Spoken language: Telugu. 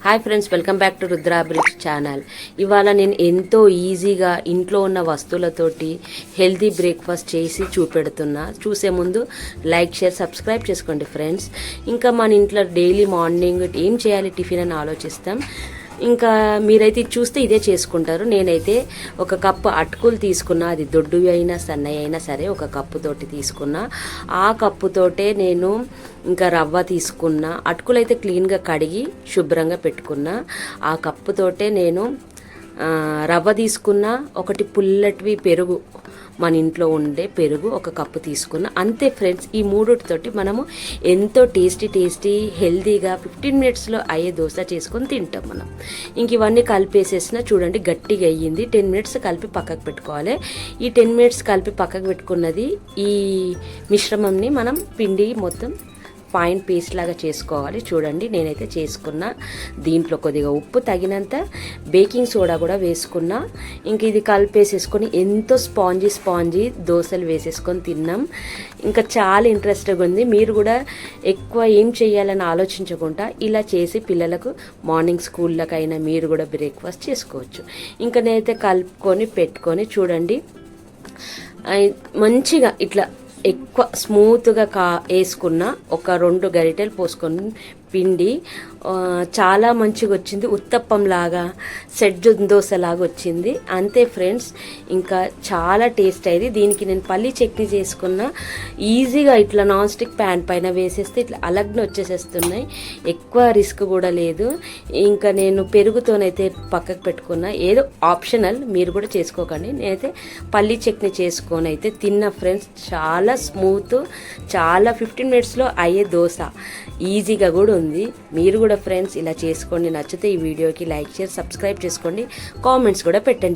Hi friends, welcome back to Rudra bridge channel. ఇవాళ నేను ఎంతో ఈజీగా ఇంట్లో ఉన్న వస్తువులతోటి హెల్తీ బ్రేక్ఫాస్ట్ చేసి చూపెడుతున్నా. చూసే ముందు లైక్, షేర్, సబ్స్క్రైబ్ చేసుకోండి ఫ్రెండ్స్. ఇంకా మన ఇంట్లో డైలీ మార్నింగ్ ఏం చేయాలి టిఫిన్ అని ఆలోచిస్తాం. ఇంకా మీరైతే చూస్తే ఇదే చేసుకుంటారు. నేనైతే ఒక కప్పు అటుకులు తీసుకున్నా, అది దొడ్డువి అయినా సన్నవి అయినా సరే ఒక కప్పుతోటి తీసుకున్నా. ఆ కప్పుతోటే నేను ఇంకా రవ్వ తీసుకున్నా. అటుకులు అయితే క్లీన్గా కడిగి శుభ్రంగా పెట్టుకున్నా. ఆ కప్పుతోటే నేను రవ్వ తీసుకున్నా. ఒకటి పుల్లటివి పెరుగు, మన ఇంట్లో ఉండే పెరుగు ఒక కప్పు తీసుకున్నా. అంతే ఫ్రెండ్స్, ఈ మూడుతోటి మనము ఎంతో టేస్టీ హెల్తీగా 15 మినిట్స్లో అయ్యే దోశ చేసుకొని తింటాం మనం. ఇంక ఇవన్నీ కలిపేసేసిన చూడండి, గట్టిగా అయ్యింది. 10 మినిట్స్ కలిపి పక్కకు పెట్టుకోవాలి. ఈ 10 మినిట్స్ కలిపి పక్కకు పెట్టుకున్నది ఈ మిశ్రమంని మనం పిండి మొత్తం ఫైన్ పేస్ట్ లాగా చేసుకోవాలి. చూడండి, నేనైతే చేసుకున్నా. దీంట్లో కొద్దిగా ఉప్పు, తగినంత బేకింగ్ సోడా కూడా వేసుకున్నా. ఇంక ఇది కలిపేసేసుకొని ఎంతో స్పాంజీ దోశలు వేసేసుకొని తిన్నాం. ఇంకా చాలా ఇంట్రెస్ట్గా ఉంది. మీరు కూడా ఎక్కువ ఏం చేయాలని ఆలోచించకుండా ఇలా చేసి పిల్లలకు మార్నింగ్ స్కూళ్ళకైనా మీరు కూడా బ్రేక్ఫాస్ట్ చేసుకోవచ్చు. ఇంకా నేనైతే కలుపుకొని పెట్టుకొని చూడండి, మంచిగా ఇట్లా ఎక్కువ స్మూత్గా వేసుకున్న ఒక 2 గరిటెలు పోసుకొని పిండి చాలా మంచిగా వచ్చింది. ఉత్తప్పం లాగా, సెట్ దోశలాగా వచ్చింది. అంతే ఫ్రెండ్స్, ఇంకా చాలా టేస్ట్ అయింది. దీనికి నేను పల్లి చట్నీ చేసుకున్నా. ఈజీగా ఇట్లా నాన్ స్టిక్ ప్యాన్ పైన వేసేస్తే ఇట్లా అలగ్న వచ్చేసేస్తున్నాయి. ఎక్కువ రిస్క్ కూడా లేదు. ఇంకా నేను పెరుగుతోనైతే పక్కకు పెట్టుకున్నా. ఏదో ఆప్షనల్, మీరు కూడా చేసుకోకండి. నేనైతే పల్లి చట్నీ చేసుకొని అయితే తిన్నా ఫ్రెండ్స్. చాలా స్మూత్, చాలా 15 మినిట్స్లో అయ్యే దోశ. ఈజీగా కూడా ఉంది. మీరు కూడా ఫ్రెండ్స్ ఇలా చేసుకోండి. నచ్చితే ఈ వీడియోకి లైక్, షేర్, సబ్స్క్రైబ్ చేసుకోండి. కామెంట్స్ కూడా పెట్టండి.